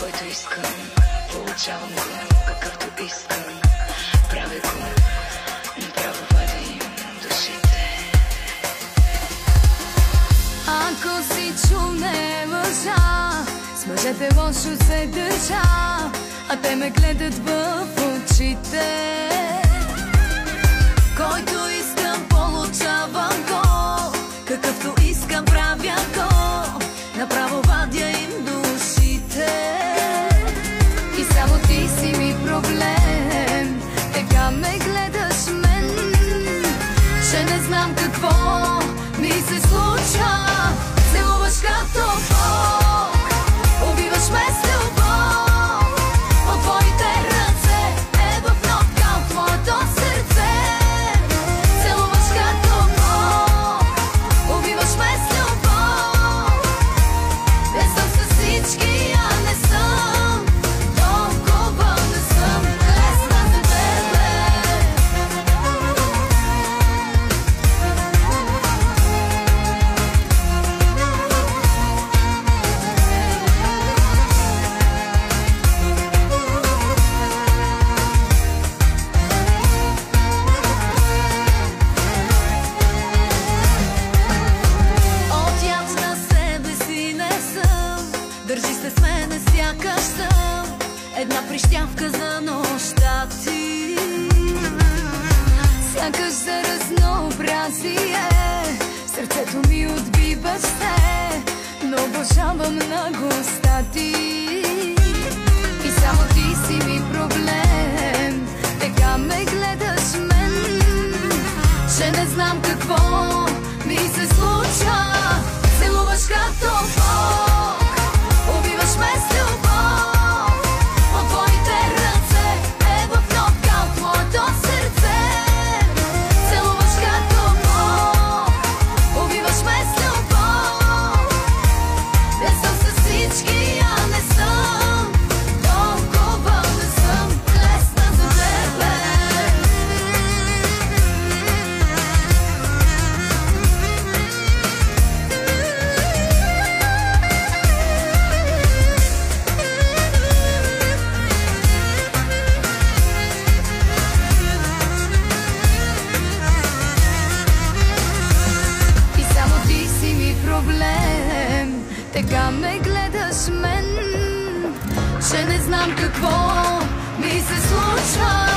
който искам, получавам го, какъвто искам. Правя го, направо вадим душите. Ако си чул, не лъжа, с мъжете лошо се държа, а те ме гледат в очите. Който искам, получавам го, какъвто искам, правя го, направо вадя им душите. И само ти си ми проблем, така ме гледаш мен, че не знам какво ми се случва. Целуваш като Бог, убиваш ме с любов, от твоите ръце е в нокаут моето сърце. Целуваш като Бог, убиваш ме с любов. Не съм с всички, а не съм, толкова не съм лесна за тебе. Държи се с мене, сякаш съм една прищявка за нощта ти. Сякаш за разнообразие сърцето ми отбива се, но обожавам наглостта ти. И само ти си ми проблем, така ме гледаш мен, че не знам какво ми се случва. Целуваш като Бог, убиваш ме с любов, от твоите ръце е в нокаут моето сърце. Целуваш като Бог, убиваш ме с любов. Не съм с всички, а не съм, толкова не съм лесна за тебе. Проблем, така ме гледаш мен, че не знам какво ми се случва.